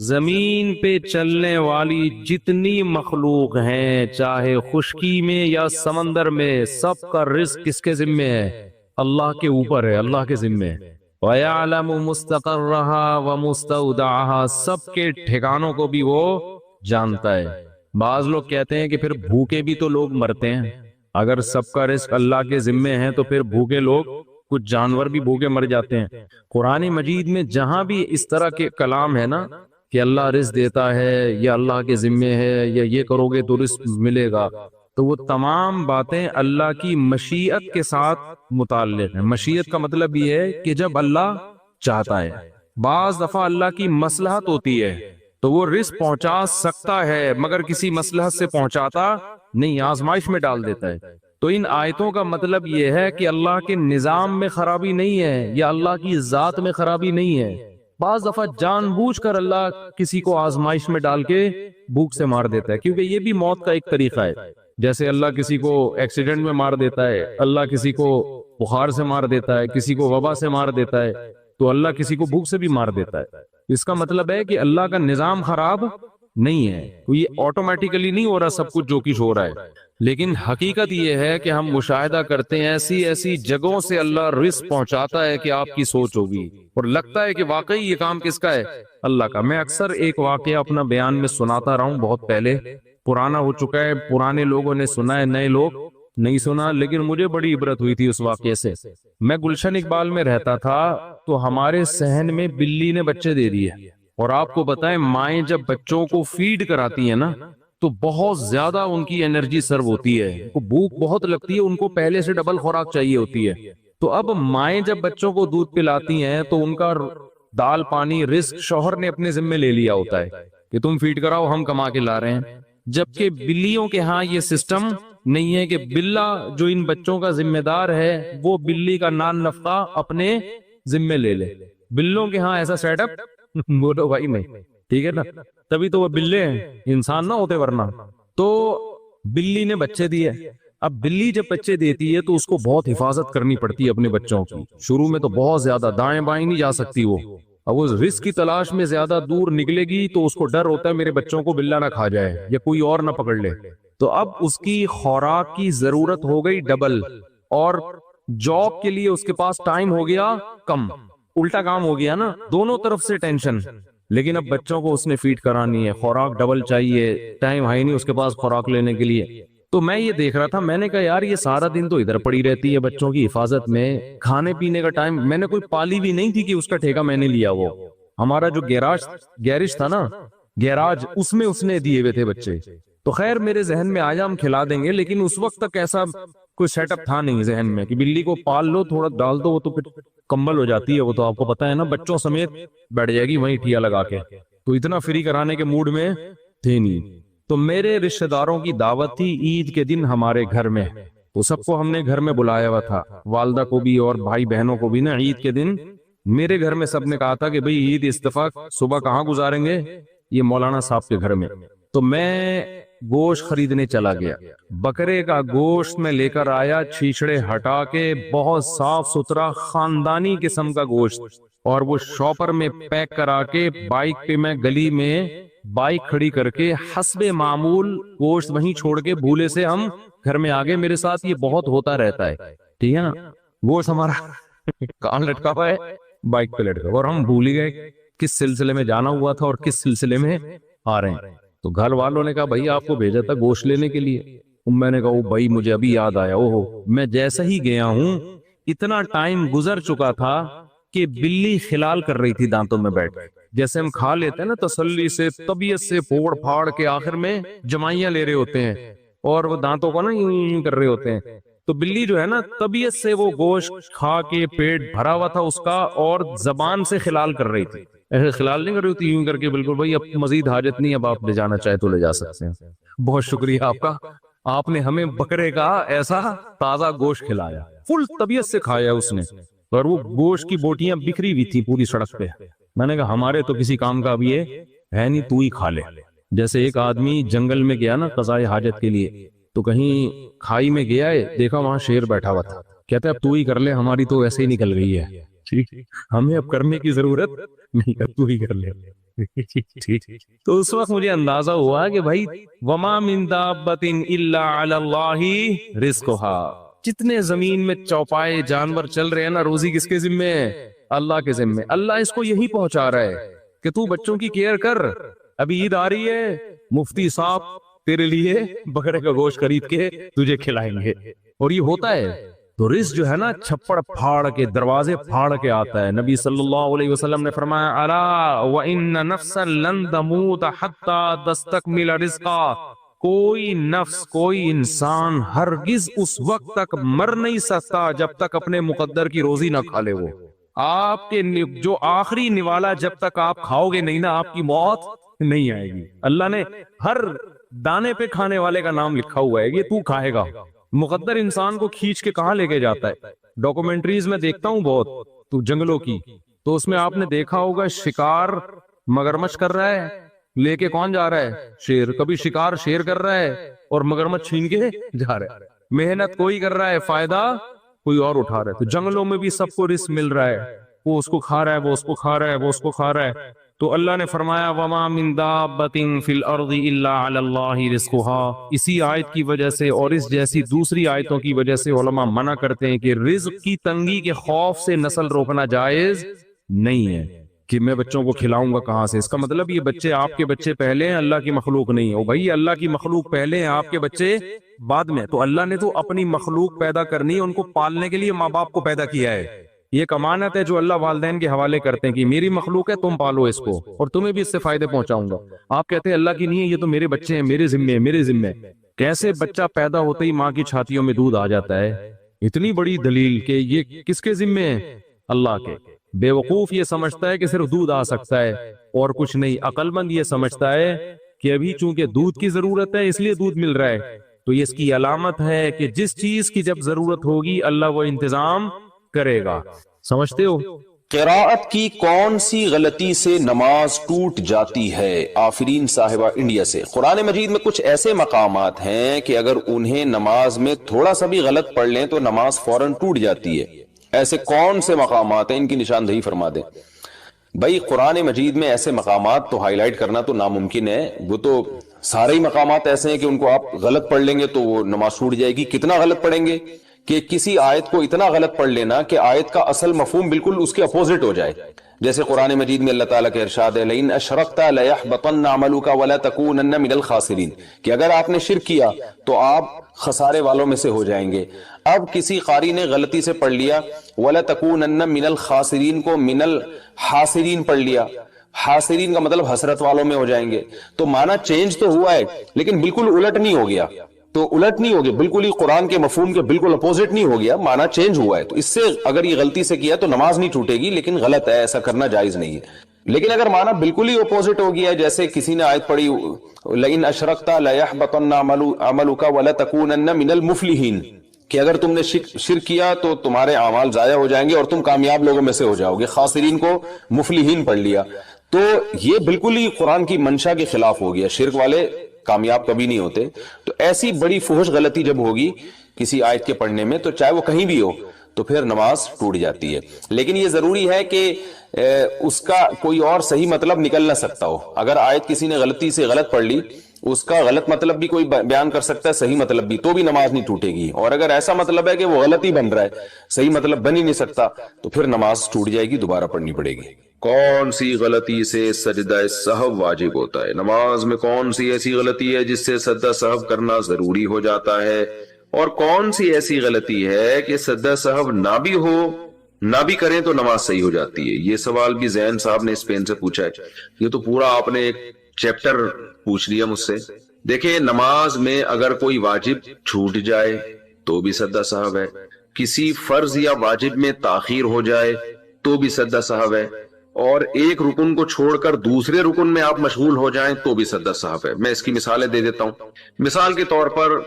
زمین پہ چلنے والی جتنی مخلوق ہیں، چاہے خشکی میں یا سمندر میں، سب کا رزق کس کے ذمے ہے؟ اللہ کے اوپر ہے، اللہ کے ذمے ہے۔ وَيَعْلَمُ مُسْتَقَرَّهَا وَمُسْتَوْدَعَهَا، سب کے ٹھکانوں کو بھی وہ جانتا ہے۔ بعض لوگ کہتے ہیں کہ پھر بھوکے بھی تو لوگ مرتے ہیں، اگر سب کا رزق اللہ کے ذمے ہے تو پھر بھوکے لوگ، کچھ جانور بھی بھوکے مر جاتے ہیں۔ قرآن مجید میں جہاں بھی اس طرح کے کلام ہے نا کہ اللہ رزق دیتا ہے یا اللہ کے ذمے ہے یا یہ کرو گے تو رزق ملے گا، تو وہ تمام باتیں اللہ کی مشیت کے ساتھ متعلق ہیں۔ مشیت کا مطلب یہ ہے کہ جب اللہ چاہتا ہے، بعض دفعہ اللہ کی مصلحت ہوتی ہے تو وہ رزق پہنچا سکتا ہے مگر کسی مصلحت سے پہنچاتا نہیں، آزمائش میں ڈال دیتا ہے۔ تو ان آیتوں کا مطلب یہ ہے کہ اللہ کے نظام میں خرابی نہیں ہے یا اللہ کی ذات میں خرابی نہیں ہے۔ بعض دفعہ جان بوجھ کر اللہ کسی کو آزمائش میں ڈال کے بھوک سے مار دیتا ہے، کیونکہ یہ بھی موت کا ایک طریقہ ہے۔ جیسے اللہ کسی کو ایکسیڈنٹ میں مار دیتا ہے، اللہ کسی کو بخار سے مار دیتا ہے، کسی کو وبا سے مار دیتا ہے، تو اللہ کسی کو بھوک سے بھی مار دیتا ہے۔ اس کا مطلب ہے کہ اللہ کا نظام خراب نہیں ہے، تو یہ آٹومیٹیکلی نہیں ہو رہا سب کچھ جو کچھ ہو رہا ہے، لیکن حقیقت یہ ہے کہ ہم مشاہدہ کرتے ہیں ایسی ایسی جگہوں سے اللہ رزق پہنچاتا ہے کہ آپ کی سوچ ہوگی اور لگتا ہے کہ واقعی یہ کام کس کا ہے؟ اللہ کا۔ میں اکثر ایک واقعہ اپنا بیان میں سناتا رہا ہوں، بہت پہلے، پرانا ہو چکا ہے، پرانے لوگوں نے سنا ہے، نئے لوگ نہیں سنا، لیکن مجھے بڑی عبرت ہوئی تھی اس واقعے سے۔ میں گلشن اقبال میں رہتا تھا تو ہمارے صحن میں بلی نے بچے دے دیے، اور آپ کو بتائیں مائیں جب بچوں کو فیڈ کراتی ہیں نا تو بہت زیادہ ان کی انرجی سرو ہوتی ہے، ان کو بھوک بہت لگتی ہے، ان کو پہلے سے ڈبل خوراک چاہیے ہوتی ہے۔ تو اب مائیں جب بچوں کو دودھ پلاتی ہیں تو ان کا دال پانی رزق شوہر نے اپنے ذمہ لے لیا ہوتا ہے کہ تم فیڈ کراؤ، ہم کما کے لا رہے ہیں۔ جبکہ بلیوں کے ہاں یہ سسٹم نہیں ہے کہ بلا جو ان بچوں کا ذمہ دار ہے وہ بلی کا نان نفقہ اپنے ذمہ لے لے۔ بلوں کے ہاں ایسا سیٹ اپ بولو بھائی نہیں، ٹھیک ہے نا، تبھی تو وہ بلے ہیں، انسان نہ ہوتے ورنہ۔ تو بلی نے بچے دیے، اب بلی جب بچے دیتی ہے تو اس کو بہت حفاظت کرنی پڑتی ہے اپنے بچوں کی، شروع میں تو بہت زیادہ، دائیں بائیں نہیں جا سکتی وہ، اب وہ رزق کی تلاش میں زیادہ دور نکلے گی تو اس کو ڈر ہوتا ہے میرے بچوں کو بلا نہ کھا جائے یا کوئی اور نہ پکڑ لے، تو اب اس کی خوراک کی ضرورت ہو گئی ڈبل، اور جاب کے لیے اس کے پاس ٹائم ہو گیا کم، الٹا کام ہو گیا نا، دونوں طرف سے ٹینشن۔ لیکن اب بچوں کو اس نے فیڈ کرانی ہے، خوراک ڈبل چاہیے، ٹائم ہے نہیں اس کے پاس خوراک لینے کے لیے۔ تو میں یہ دیکھ رہا تھا، میں نے کہا یار یہ سارا دن تو ادھر پڑی رہتی ہے بچوں کی حفاظت میں، کھانے پینے کا ٹائم، میں نے کوئی پالی بھی نہیں تھی کہ اس کا ٹھیکہ میں نے لیا، وہ ہمارا جو گیرج تھا نا، گیراج، اس میں اس نے دیے ہوئے تھے بچے۔ تو خیر میرے ذہن میں آیا ہم کھلا دیں گے، لیکن اس وقت تک ایسا کوئی سیٹ اپ تھا نہیں ذہن میں کہ بلی کو پال لو، تھوڑا ڈال دو، وہ تو پھر کمبل ہو جاتی ہے، وہ تو آپ کو پتا ہے نا، بچوں سمیت بیٹھ جائے گی وہیں ٹھیا لگا کے، تو اتنا فری کرانے کے موڈ میں تھے نہیں۔ تو میرے رشتہ داروں کی دعوت تھی عید کے دن ہمارے گھر میں، تو سب کو ہم نے گھر میں بلایا ہوا تھا، والدہ کو بھی اور بھائی بہنوں کو بھی نا۔ عید کے دن میرے گھر میں سب نے کہا تھا کہ بھئی عید اس دفعہ صبح کہاں گزاریں گے؟ یہ مولانا صاحب کے گھر میں۔ تو میں گوشت خریدنے چلا گیا، بکرے کا گوشت میں لے کر آیا، چھیچڑے ہٹا کے، بہت صاف ستھرا خاندانی قسم کا گوشت، اور وہ شاپر میں پیک کرا کے بائک پہ میں گلی میں بائک کھڑی کر کے حسب معمول گوشت وہیں چھوڑ کے بھولے سے ہم گھر میں آگے۔ میرے ساتھ یہ بہت ہوتا رہتا ہے، ٹھیک ہے نا، گوشت ہمارا کان لٹکا ہوا ہے، بائک پہ لٹکا، اور ہم بھول ہی گئے کس سلسلے میں جانا ہوا تھا اور کس سلسلے میں آ رہے ہیں۔ تو گھر والوں نے کہا بھائی آپ کو بھیجا تھا گوشت لینے کے لیے، میں نے کہا او بھائی مجھے ابھی یاد آیا، میں جیسا ہی گیا ہوں اتنا ٹائم گزر چکا تھا کہ بلی خلال کر رہی تھی دانتوں میں بیٹھ، جیسے ہم کھا لیتے ہیں نا تسلی سے، طبیعت سے پھوڑ پھاڑ کے آخر میں جمائیاں لے رہے ہوتے ہیں اور وہ دانتوں کو نا یوں کر رہے ہوتے ہیں، تو بلی جو ہے نا طبیعت سے وہ گوشت کھا کے پیٹ بھرا ہوا تھا اس کا، اور زبان سے خلال کر رہی تھی، ایسے خلال نہیں کر رہی تھی، یوں کر کے بالکل بھائی اب مزید حاجت نہیں، اب آپ لے جانا چاہے تو لے جا سکتے ہیں۔ بہت شکریہ آپ کا، آپ نے ہمیں بکرے کا ایسا تازہ گوشت کھلایا، فل طبیعت سے کھایا اس نے، اور وہ گوشت کی بوٹیاں بکھری ہوئی تھی پوری سڑک پہ۔ میں نے کہا ہمارے تو کسی کام کا اب یہ ہے نہیں، تو ہی کھا لے۔ جیسے ایک آدمی جنگل میں گیا نا قضائے حاجت کے لیے، تو کہیں کھائی میں گیا ہے، دیکھا وہاں شیر بیٹھا ہوا تھا، کہتے اب تو ہی کر لے، ہماری تو ایسے ہی نکل گئی ہے، ٹھیک، ہمیں اب کرنے کی ضرورت نہیں، تو ہی کر لے۔ تو اس وقت مجھے اندازہ ہوا کہ بھائی وما من دابۃ الا علی اللہ رزقھا، جتنے زمین میں چوپائے جانور چل رہے ہیں نا، روزی کس کے ذمے ہے؟ اللہ کے ذمے۔ اللہ اس کو یہی پہنچا رہا ہے کہ تو بچوں کی کیئر کر، ابھی عید آ رہی ہے، مفتی صاحب تیرے لیے بکرے کا گوشت خرید کے تجھے کھلائیں گے، اور یہ ہوتا ہے۔ تو رزق جو ہے نا چھپڑ پھاڑ کے، دروازے پھاڑ کے آتا ہے۔ نبی صلی اللہ علیہ وسلم نے فرمایا الا وان نفسا لن تموت حتى تستكمل رزقا، کوئی نفس، کوئی انسان ہرگز اس وقت تک مر نہیں سکتا جب تک اپنے مقدر کی روزی نہ کھا لے۔ وہ آپ کے جو آخری نوالا جب تک آپ کھاؤ گے نہیں نا، آپ کی موت نہیں آئے گی۔ اللہ نے ہر دانے پہ کھانے والے کا نام لکھا ہوا ہے، یہ تو کھائے گا۔ مقدر انسان کو کھینچ کے کہاں لے کے جاتا ہے؟ ڈاکومنٹریز میں دیکھتا ہوں بہت تو جنگلوں کی، تو اس میں آپ نے دیکھا ہوگا شکار مگرمچھ کر رہا ہے، لے کے کون جا رہا ہے؟ شیر۔ کبھی شکار شیر کر رہا ہے اور مگرمچھ چھین کے جا رہا ہے۔ محنت کوئی کر رہا ہے، فائدہ کوئی اور اٹھا رہا ہے۔ تو جنگلوں میں بھی سب کو رزق مل رہا ہے، وہ اس کو کھا رہا ہے، وہ اس کو کھا رہا ہے، وہ اس کو کھا رہا ہے۔ تو اللہ نے فرمایا وما من دابۃ فی الارض الا علی اللہ رزقھا۔ اسی آیت کی وجہ سے اور اس جیسی دوسری آیتوں کی وجہ سے علماء منع کرتے ہیں کہ رزق کی تنگی کے خوف سے نسل روکنا جائز نہیں ہے، کہ میں بچوں کو کھلاؤں گا کہاں سے۔ اس کا مطلب یہ بچے آپ کے بچے پہلے ہیں، اللہ کی مخلوق نہیں ہے۔ بھائی اللہ کی مخلوق پہلے ہیں، آپ کے بچے بعد میں۔ تو اللہ نے تو اپنی مخلوق پیدا کرنی ہے، ان کو پالنے کے لیے ماں باپ کو پیدا کیا ہے۔ یہ ایک امانت ہے جو اللہ والدین کے حوالے کرتے ہیں کہ میری مخلوق ہے، تم پالو اس کو اور تمہیں بھی اس سے فائدے پہنچاؤں گا۔ آپ کہتے ہیں اللہ کی نہیں ہے، یہ تو میرے بچے ہیں، میرے ذمے، میرے ذمے۔ کیسے بچہ پیدا ہوتے ہی ماں کی چھاتیوں میں دودھ آ جاتا ہے؟ اتنی بڑی دلیل کہ یہ کس کے ذمے ہے؟ اللہ کے۔ بے وقوف یہ سمجھتا ہے کہ صرف دودھ آ سکتا ہے اور کچھ نہیں۔ عقل مند یہ سمجھتا ہے کہ ابھی چونکہ دودھ کی ضرورت ہے اس لیے دودھ مل رہا ہے۔ تو یہ اس کی علامت ہے کہ جس چیز کی جب ضرورت ہوگی اللہ وہ انتظام کرے گا۔ سمجھتے ہو؟ قراءت کی کون سی غلطی سے نماز ٹوٹ جاتی ہے؟ آفرین صاحبہ انڈیا سے۔ قرآن مجید میں کچھ ایسے مقامات ہیں کہ اگر انہیں نماز میں تھوڑا سا بھی غلط پڑھ لیں تو نماز فوراً ٹوٹ جاتی ہے۔ ایسے کون سے مقامات ہیں؟ ان کی نشاندہی فرما دیں۔ بھائی قرآن مجید میں ایسے مقامات تو ہائی لائٹ کرنا تو ناممکن ہے، وہ تو سارے ہی مقامات ایسے ہیں کہ ان کو آپ غلط پڑھ لیں گے تو وہ نماز ٹوٹ جائے گی۔ کتنا غلط پڑھیں گے کہ کسی آیت کو اتنا غلط پڑھ لینا کہ آیت کا اصل مفہوم بالکل اس کے اپوزٹ ہو جائے۔ جیسے قرآن مجید میں اللہ تعالیٰ کا ارشاد ہے لئن اشرکت لیحبطن عملک ولتکونن من الخاسرین، کہ اگر آپ نے شرک کیا تو آپ خسارے والوں میں سے ہو جائیں گے۔ اب کسی قاری نے غلطی سے پڑھ لیا وَلَتَكُونَنَّ مِنَ الْخَاسِرِينَ کو من الحاسرین پڑھ لیا۔ حاسرین کا مطلب حسرت والوں میں ہو جائیں گے۔ تو معنی چینج تو ہوا ہے لیکن بالکل الٹ نہیں ہو گیا۔ تو الٹ نہیں ہو گیا، بالکل ہی قرآن کے مفہوم کے بالکل اپوزٹ نہیں ہو گیا، معنی چینج ہوا ہے۔ تو اس سے اگر یہ غلطی سے کیا تو نماز نہیں ٹوٹے گی، لیکن غلط ہے، ایسا کرنا جائز نہیں ہے۔ لیکن اگر معنی بالکل ہی اپوزٹ ہو گیا، جیسے کسی نے آیت پڑھی لئن اشرکت لیحبطن عملک ولتکونن من المفلحین، کہ اگر تم نے شرک کیا تو تمہارے اعمال ضائع ہو جائیں گے اور تم کامیاب لوگوں میں سے ہو جاؤ گے۔ خاسرین کو مفلحین پڑھ لیا، تو یہ بالکل ہی قرآن کی منشا کے خلاف ہو گیا۔ شرک والے کامیاب کبھی نہیں ہوتے۔ تو ایسی بڑی فحش غلطی جب ہوگی کسی آیت کے پڑھنے میں، تو چاہے وہ کہیں بھی ہو، تو پھر نماز ٹوٹ جاتی ہے۔ لیکن یہ ضروری ہے کہ اس کا کوئی اور صحیح مطلب نکل نہ سکتا ہو۔ اگر آیت کسی نے غلطی سے غلط پڑھ لی، اس کا غلط مطلب بھی کوئی بیان کر سکتا ہے، صحیح مطلب بھی، تو بھی نماز نہیں ٹوٹے گی۔ اور اگر ایسا مطلب ہے کہ وہ غلط ہی بن رہا ہے، صحیح مطلب بن ہی نہیں سکتا، تو پھر نماز ٹوٹ جائے گی، دوبارہ پڑھنی پڑے گی۔ کون سی غلطی سے سجدہ سہو واجب ہوتا ہے؟ نماز میں کون سی ایسی غلطی ہے جس سے سجدہ سہو کرنا ضروری ہو جاتا ہے، اور کون سی ایسی غلطی ہے کہ سجدہ سہو نہ بھی ہو، نہ بھی کریں تو نماز صحیح ہو جاتی ہے؟ یہ سوال بھی زین صاحب نے اسپین سے پوچھا ہے۔ یہ تو پورا آپ نے ایک چیپٹر پوچھ لیا مجھ سے۔ دیکھیں، نماز میں اگر کوئی واجب چھوٹ جائے تو بھی سجدہ سہو ہے، کسی فرض یا واجب میں تاخیر ہو جائے تو بھی سجدہ سہو ہے، اور ایک رکن کو چھوڑ کر دوسرے رکن میں آپ مشغول ہو جائیں تو بھی سجدہ سہو ہے۔ میں اس کی مثالیں دے دیتا ہوں۔ مثال کے طور پر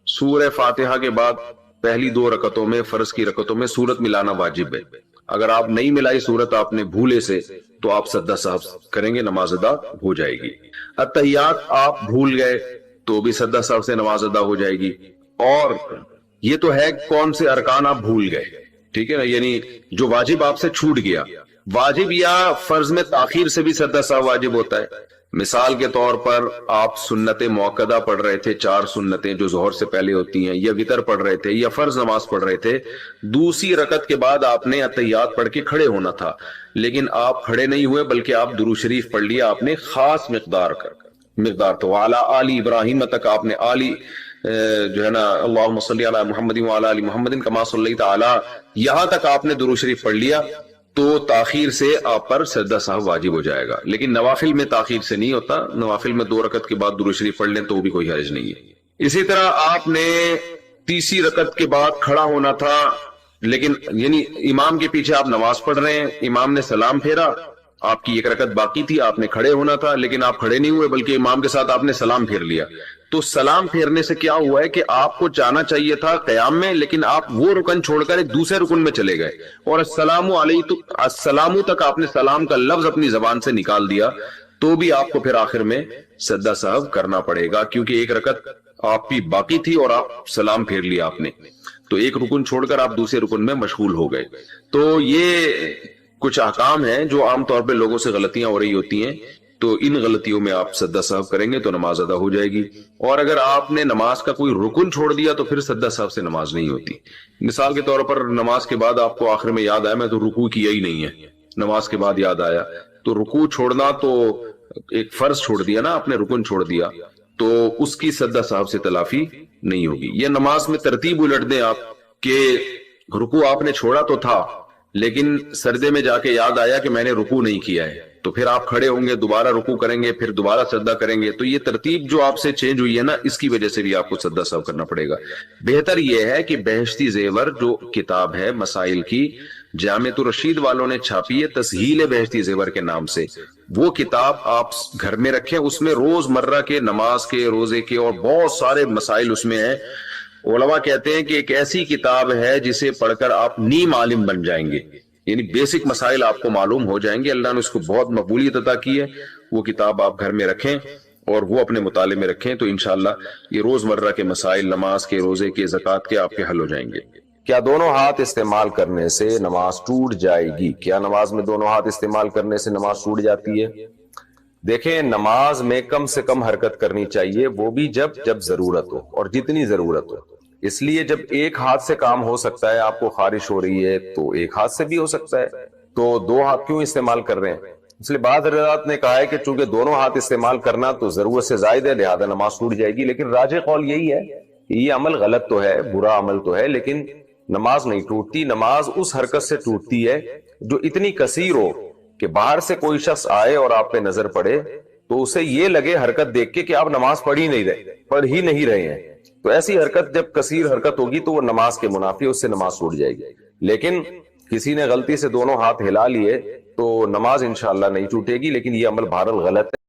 سورہ فاتحہ کے بعد پہلی 2 رکعتوں میں، فرض کی رکعتوں میں سورت ملانا واجب ہے۔ اگر آپ نہیں ملائی سورت، آپ نے بھولے سے، تو آپ سجدہ سہو کریں گے، نماز ادا ہو جائے گی۔ اتحیات آپ بھول گئے تو بھی سجدہ سہو سے نماز ادا ہو جائے گی۔ اور یہ تو ہے کون سے ارکان آپ بھول گئے، ٹھیک ہے نا، یعنی جو واجب آپ سے چھوٹ گیا واجب یا فرض میں تاخیر سے بھی سجدہ سہو واجب ہوتا ہے. مثال کے طور پر آپ سنت موقدہ پڑھ رہے تھے، 4 سنتیں جو ظہر سے پہلے ہوتی ہیں، یا وتر پڑھ رہے تھے، یا فرض نماز پڑھ رہے تھے. دوسری رکعت کے بعد آپ نے اتحیات پڑھ کے کھڑے ہونا تھا، لیکن آپ کھڑے نہیں ہوئے بلکہ آپ درود شریف پڑھ لیا. آپ نے خاص مقدار تو اعلیٰ آل ابراہیم تک آپ نے آلی جو ہے نا اللہم صلی علی محمد وعلی آل محمد کما صلیت علی، یہاں تک آپ نے درود شریف پڑھ لیا تو تاخیر سے آپ پر سجدہ سہو واجب ہو جائے گا. لیکن نوافل میں تاخیر سے نہیں ہوتا. نوافل میں 2 رکعت کے بعد درود شریف پڑھ لیں تو وہ بھی کوئی حرج نہیں ہے. اسی طرح آپ نے تیسری رکعت کے بعد کھڑا ہونا تھا، لیکن یعنی امام کے پیچھے آپ نماز پڑھ رہے ہیں، امام نے سلام پھیرا، آپ کی 1 رکعت باقی تھی، آپ نے کھڑے ہونا تھا لیکن آپ کھڑے نہیں ہوئے بلکہ امام کے ساتھ آپ نے سلام پھیر لیا. تو سلام پھیرنے سے کیا ہوا ہے کہ آپ کو جانا چاہیے تھا قیام میں، لیکن آپ وہ رکن چھوڑ کر ایک دوسرے رکن میں چلے گئے، اور السلام تک آپ نے سلام کا لفظ اپنی زبان سے نکال دیا، تو بھی آپ کو پھر آخر میں سجدہ سہو کرنا پڑے گا، کیونکہ 1 رکعت آپ کی باقی تھی اور آپ سلام پھیر لیا آپ نے، تو ایک رکن چھوڑ کر آپ دوسرے رکن میں مشغول ہو گئے. تو یہ کچھ احکام ہیں جو عام طور پہ لوگوں سے غلطیاں ہو رہی ہوتی ہیں، تو ان غلطیوں میں آپ سجدہ سہو کریں گے تو نماز ادا ہو جائے گی. اور اگر آپ نے نماز کا کوئی رکن چھوڑ دیا تو پھر سجدہ سہو سے نماز نہیں ہوتی. مثال کے طور پر نماز کے بعد آپ کو آخر میں یاد آیا میں تو رکوع کیا ہی نہیں ہے، نماز کے بعد یاد آیا، تو رکوع چھوڑنا تو ایک فرض چھوڑ دیا نا، آپ نے رکن چھوڑ دیا، تو اس کی سجدہ سہو سے تلافی نہیں ہوگی. یہ نماز میں ترتیب الٹ دیں آپ کہ رکوع آپ نے چھوڑا تو تھا لیکن سجدے میں جا کے یاد آیا کہ میں نے رکوع نہیں کیا ہے، تو پھر آپ کھڑے ہوں گے، دوبارہ رکوع کریں گے، پھر دوبارہ سجدہ کریں گے. تو یہ ترتیب جو آپ سے چینج ہوئی ہے نا، اس کی وجہ سے بھی آپ کو سجدہ سہو کرنا پڑے گا. بہتر یہ ہے کہ بہشتی زیور جو کتاب ہے مسائل کی، جامع الرشید والوں نے چھاپی ہے تسہیل بہشتی زیور کے نام سے، وہ کتاب آپ گھر میں رکھیں. اس میں روز مرہ کے نماز کے، روزے کے اور بہت سارے مسائل اس میں ہیں. علماء کہتے ہیں کہ ایک ایسی کتاب ہے جسے پڑھ کر آپ نیم عالم بن جائیں گے، یعنی بیسک مسائل آپ کو معلوم ہو جائیں گے. اللہ نے اس کو بہت مقبولیت عطا کی ہے. وہ کتاب آپ گھر میں رکھیں اور وہ اپنے مطالعے میں رکھیں تو انشاءاللہ یہ روز مرہ کے مسائل، نماز کے، روزے کے، زکوٰۃ کے آپ کے حل ہو جائیں گے. کیا دونوں ہاتھ استعمال کرنے سے نماز ٹوٹ جائے گی؟ کیا نماز میں دونوں ہاتھ استعمال کرنے سے نماز ٹوٹ جاتی ہے؟ دیکھیں، نماز میں کم سے کم حرکت کرنی چاہیے، وہ بھی جب ضرورت ہو اور جتنی ضرورت ہو. اس لیے جب ایک ہاتھ سے کام ہو سکتا ہے، آپ کو خارش ہو رہی ہے تو ایک ہاتھ سے بھی ہو سکتا ہے، تو 2 ہاتھ کیوں استعمال کر رہے ہیں؟ اس لیے بعض حضرات نے کہا ہے کہ چونکہ دونوں ہاتھ استعمال کرنا تو ضرورت سے زائد ہے، لہذا نماز ٹوٹ جائے گی. لیکن راجح قول یہی ہے کہ یہ عمل غلط تو ہے، برا عمل تو ہے، لیکن نماز نہیں ٹوٹتی. نماز اس حرکت سے ٹوٹتی ہے جو اتنی کثیر ہو کہ باہر سے کوئی شخص آئے اور آپ پہ نظر پڑے تو اسے یہ لگے حرکت دیکھ کے کہ آپ نماز پڑھ ہی نہیں رہے ہیں. تو ایسی حرکت جب کثیر حرکت ہوگی تو وہ نماز کے منافی، اس سے نماز ٹوٹ جائے گی. لیکن کسی نے غلطی سے دونوں ہاتھ ہلا لیے تو نماز انشاءاللہ نہیں ٹوٹے گی، لیکن یہ عمل بہرحال غلط ہے.